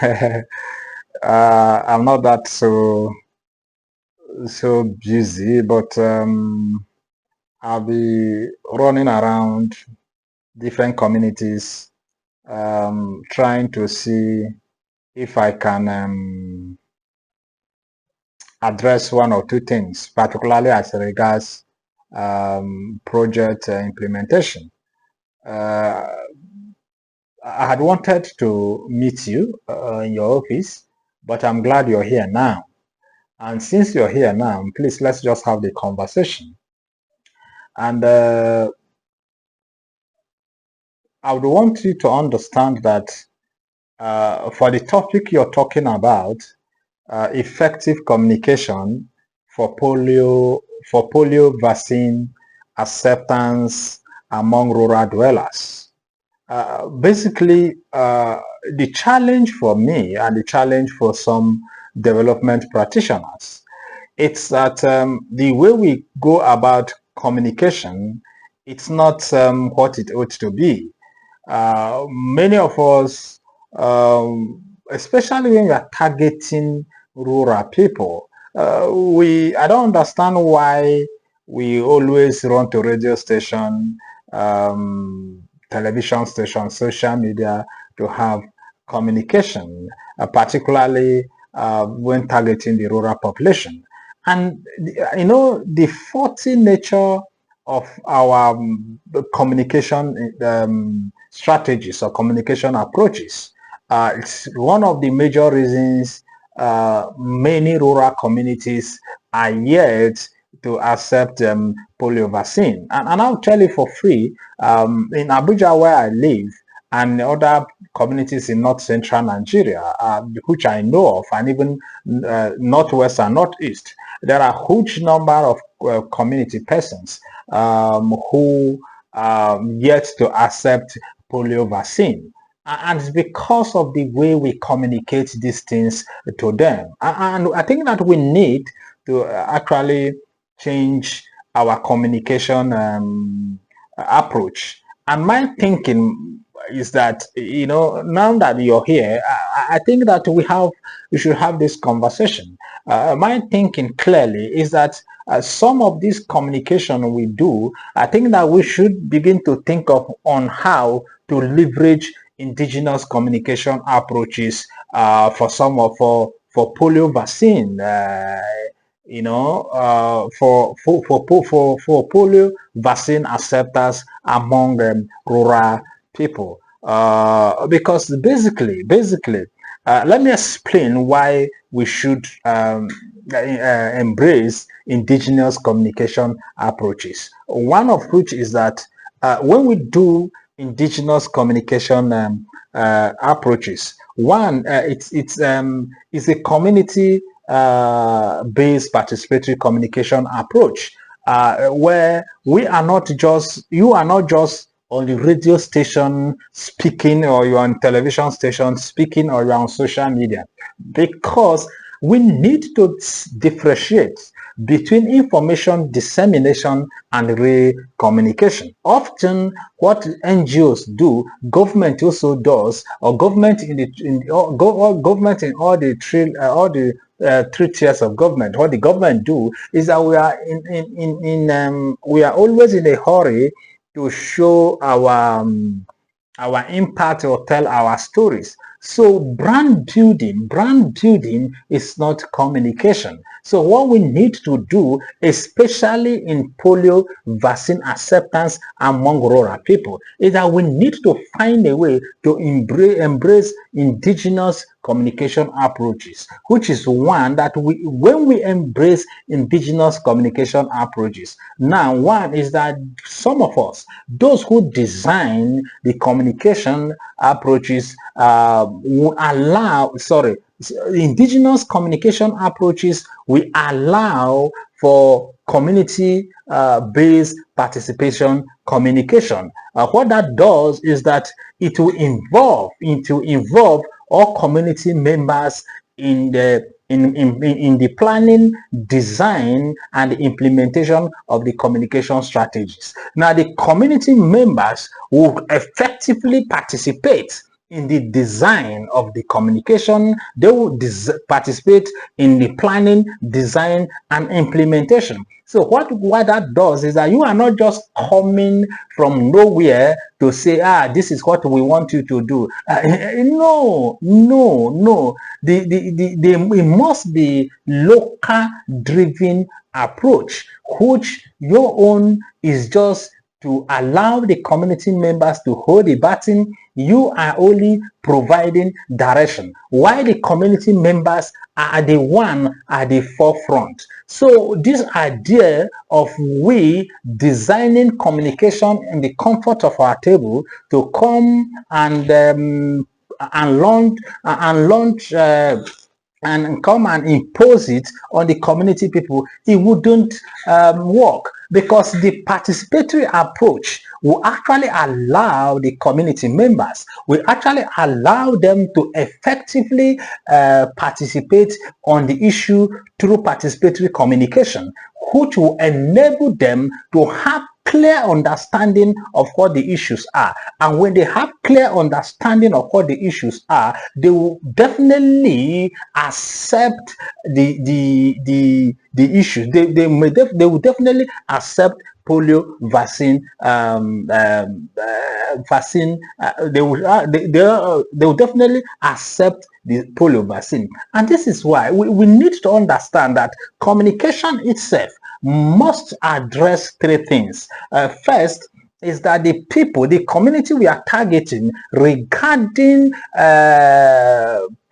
I'm not that so busy, but I'll be running around different communities, trying to see if I can address one or two things, particularly as regards project implementation. Uh, I had wanted to meet you in your office, but I'm glad you're here now. And since you're here now, please let's just have the conversation. And I would want you to understand that for the topic you're talking about, effective communication for polio vaccine acceptance among rural dwellers. Basically, the challenge for me and the challenge for some development practitioners, it's that the way we go about communication, it's not what it ought to be. Many of us, especially when we are targeting rural people, I don't understand why we always run to radio station, television station, social media to have communication, particularly when targeting the rural population. And the faulty nature of our communication strategies or communication approaches. It's one of the major reasons many rural communities are yet to accept polio vaccine. And I'll tell you for free, in Abuja where I live, and other communities in north central Nigeria, which I know of, and even northwest and northeast, there are huge number of community persons who yet to accept polio vaccine. And it's because of the way we communicate these things to them. And I think that we need to actually change our communication approach. And my thinking is that, now that you're here, I think that we should have this conversation. My thinking clearly is that some of this communication we do, I think that we should begin to think of on how to leverage indigenous communication approaches for polio vaccine. For polio vaccine acceptance among rural people. Because basically, let me explain why we should embrace indigenous communication approaches. One of which is that when we do indigenous communication approaches, one, it's a community based participatory communication approach, where you are not just on the radio station speaking, or you're on television station speaking, or you're on social media, because we need to differentiate between information dissemination and real communication. Often, what NGOs do, government also does, or government government in all the three tiers of government. What the government do is that we are always in a hurry to show our impact or tell our stories. So brand building is not communication. So what we need to do, especially in polio vaccine acceptance among rural people, is that we need to find a way to embrace indigenous communication approaches, which is one that when we embrace indigenous communication approaches, now one is that some of us, those who design the communication approaches, indigenous communication approaches, we allow for community based participation communication. What that does is that it will involve all community members in the planning, design, and the implementation of the communication strategies. Now, the community members will effectively participate in the design of the communication. They will participate in the planning, design, and implementation. So what that does is that you are not just coming from nowhere to say, this is what we want you to do. No. It must be local driven approach, which your own is just to allow the community members to hold the baton. You are only providing direction, while the community members are the one at the forefront. So this idea of we designing communication in the comfort of our table to come and launch and come and impose it on the community people, it wouldn't work, because the participatory approach will actually allow the community members, will actually allow them to effectively participate on the issue through participatory communication, which will enable them to have clear understanding of what the issues are. And when they have clear understanding of what the issues are, they will definitely accept the issues. They will definitely accept polio vaccine they will definitely accept the polio vaccine. And this is why we need to understand that communication itself must address three things. First is that the people, the community we are targeting regarding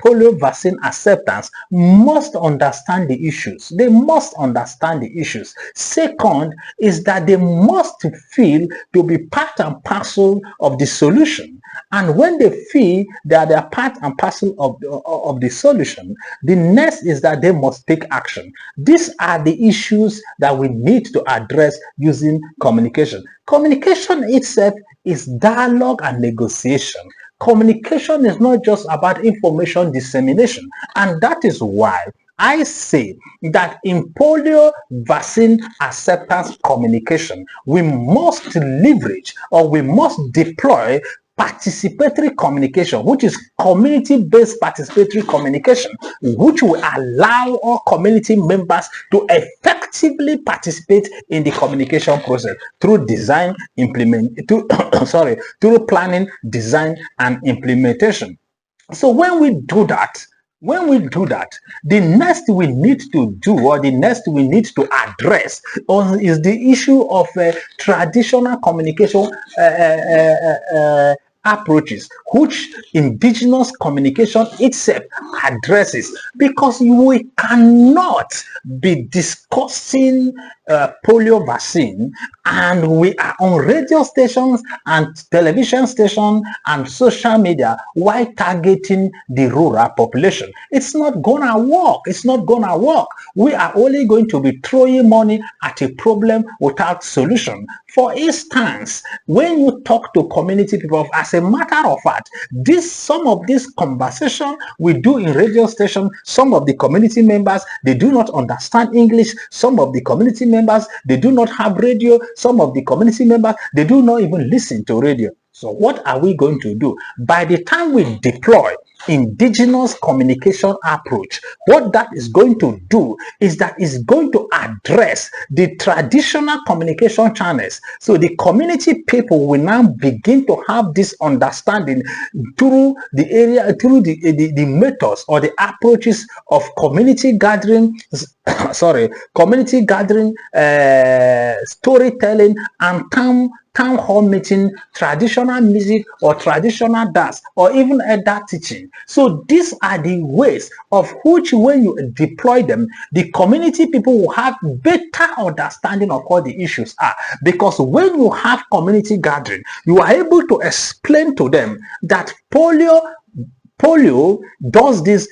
polio vaccine acceptance must understand the issues. They must understand the issues. Second is that they must feel to be part and parcel of the solution. And when they feel that they are part and parcel of the solution, the next is that they must take action. These are the issues that we need to address using communication. Communication itself is dialogue and negotiation. Communication is not just about information dissemination, and that is why I say that in polio vaccine acceptance communication, we must leverage or we must deploy participatory communication, which is community-based participatory communication, which will allow all community members to effectively participate in the communication process through design, through planning, design, and implementation. So when we do that, the next we need to do, or the next we need to address, is the issue of traditional communication approaches, which indigenous communication itself addresses, because we cannot be discussing polio vaccine and we are on radio stations and television stations and social media while targeting the rural population. It's not gonna work. It's not gonna work. We are only going to be throwing money at a problem without solution. For instance, when you talk to community people, as a matter of fact, some of this conversation we do in radio station, some of the community members, they do not understand English. Some of the community members, they do not have radio. Some of the community members, they do not even listen to radio. So what are we going to do? By the time we deploy indigenous communication approach, what that is going to do is that it's going to address the traditional communication channels. So the community people will now begin to have this understanding through the methods or the approaches of community gathering, storytelling, and town hall meeting, traditional music or traditional dance, or even elder teaching. So these are the ways of which, when you deploy them, the community people will have better understanding of what the issues are. Because when you have community gathering, you are able to explain to them that polio polio does this,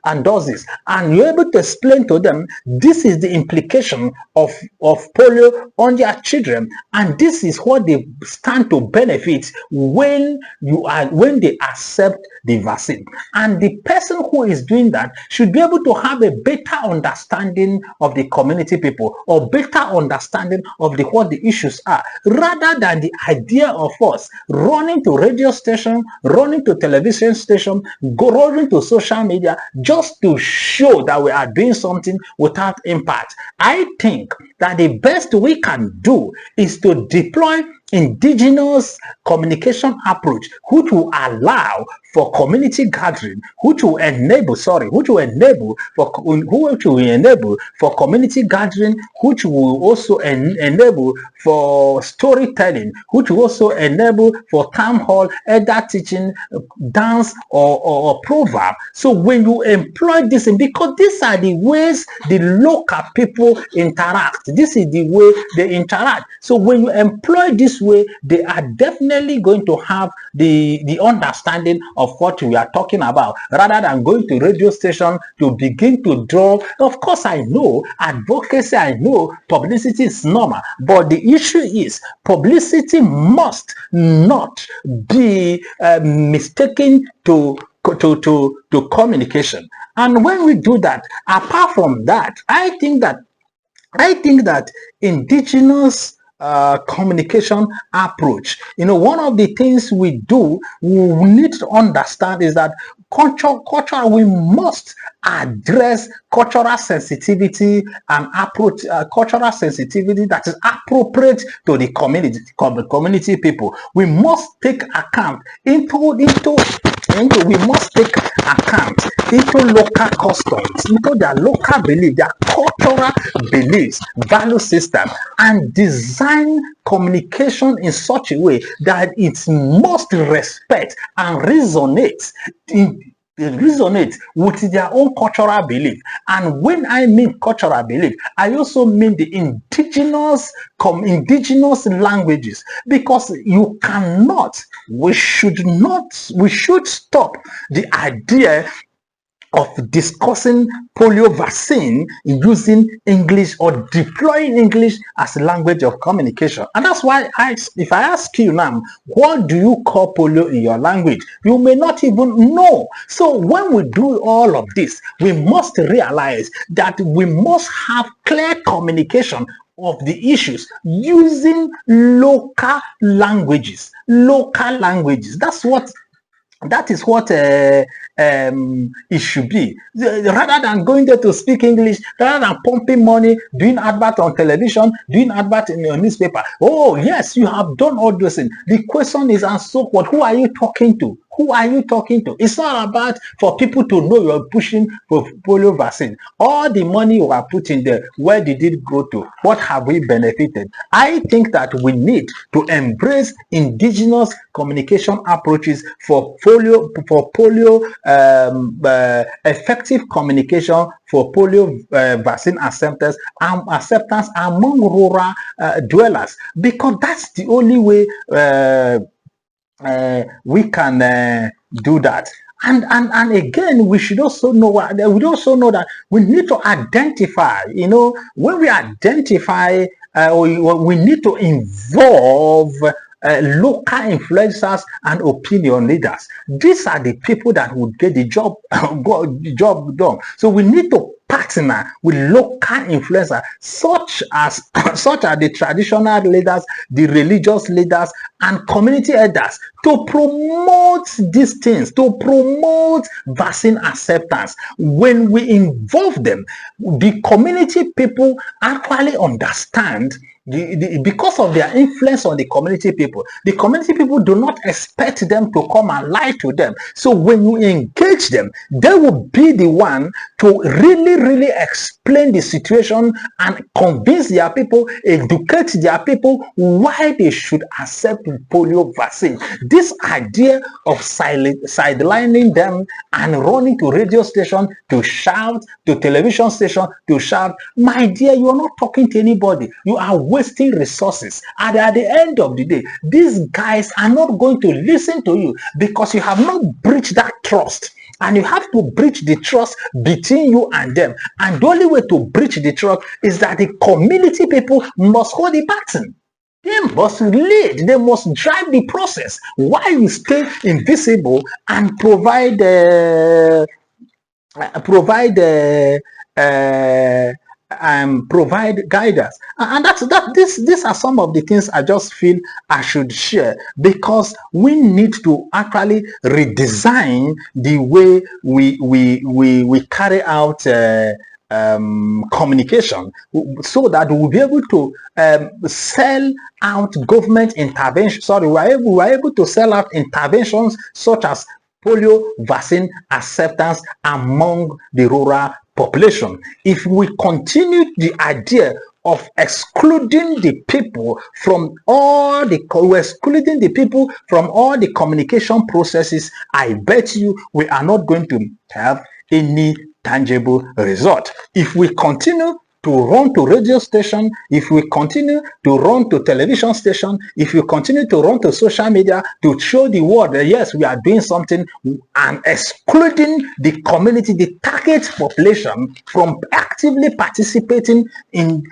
and does this. And you're able to explain to them, this is the implication of polio on their children, and this is what they stand to benefit when they accept the vaccine. And the person who is doing that should be able to have a better understanding of the community people, or better understanding of what the issues are, rather than the idea of us running to radio station, running to television station, running to social media just to show that we are doing something without impact. I think that the best we can do is to deploy indigenous communication approach, which will allow for community gathering, which will enable for community gathering, which will also enable for storytelling, which will also enable for town hall, elder teaching, dance, or proverb. So when you employ this, because these are the ways the local people interact, this is the way they interact. So when you employ this way, they are definitely going to have the understanding of what we are talking about, rather than going to radio station to begin to draw. Of course, I know advocacy, I know publicity is normal, but the issue is publicity must not be mistaken to communication. And when we do that, apart from that, I think that indigenous communication approach, one of the things we need to understand is that culture, we must address cultural sensitivity and approach cultural sensitivity that is appropriate to the community people. We must take account into local customs, into their local belief, their cultural beliefs, value system, and design communication in such a way that it must respect and resonate with their own cultural belief. And when I mean cultural belief, I also mean the indigenous languages, because we should stop the idea of discussing polio vaccine using English or deploying English as a language of communication. And that's why if I ask you now, what do you call polio in your language? You may not even know. So when we do all of this, we must realize that we must have clear communication of the issues using local languages. That is what it should be. Rather than going there to speak English, rather than pumping money, doing advert on television, doing advert in your newspaper. Oh, yes, you have done all those things. The question is, and so what? Who are you talking to? Who are you talking to? It's not about for people to know you're pushing for polio vaccine. All the money you are putting there, where did it go to? What have we benefited? I think that we need to embrace indigenous communication approaches for polio, effective communication for polio vaccine acceptance among rural dwellers, because that's the only way we can do that. And again, we should also know that we need to identify, when we identify, we need to involve local influencers and opinion leaders. These are the people that would get the job done. So we need to partner with local influencers, such as the traditional leaders, the religious leaders, and community elders, to promote these things, to promote vaccine acceptance. When we involve them, the community people actually understand. Because of their influence on the community people do not expect them to come and lie to them. So when you engage them, they will be the one to really explain the situation and convince their people, educate their people why they should accept polio vaccine. this idea of sidelining them and running to radio station to shout, to television station to shout, my dear, you are not talking to anybody. You are wasting resources. And at the end of the day, these guys are not going to listen to you because you have not breached that trust. And you have to breach the trust between you and them. And the only way to breach the trust is that the community people must hold the baton. They must lead, they must drive the process while you stay invisible and provide provide guidance. And these are some of the things I just feel I should share, because we need to actually redesign the way we carry out communication, so that we'll be able to sell out government intervention. We're able to sell out interventions such as polio vaccine acceptance among the rural population. If we continue the idea of excluding the people from all the communication processes, I bet you we are not going to have any tangible result. If we continue to run to radio station, if we continue to run to television station, if we continue to run to social media to show the world that yes, we are doing something, and excluding the community, the target population, from actively participating in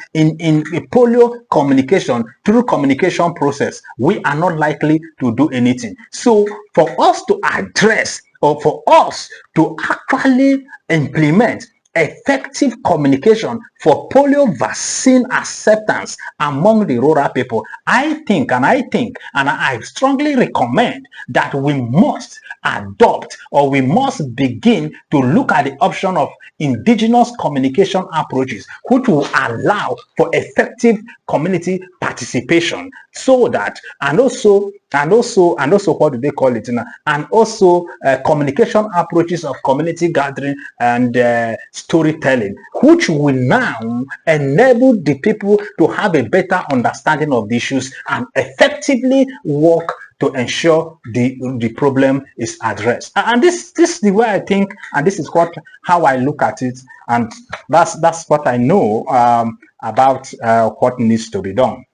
polio communication through communication process, we are not likely to do anything. So for us to address, or for us to actually implement effective communication for polio vaccine acceptance among the rural people, I think and I strongly recommend that we must adopt, or we must begin to look at the option of indigenous communication approaches, which will allow for effective community participation, so that and also what do they call it now? And also communication approaches of community gathering and storytelling, which will now enable the people to have a better understanding of the issues and effectively work to ensure the problem is addressed. And this is the way I think, and this is how I look at it, and that's what I know about what needs to be done.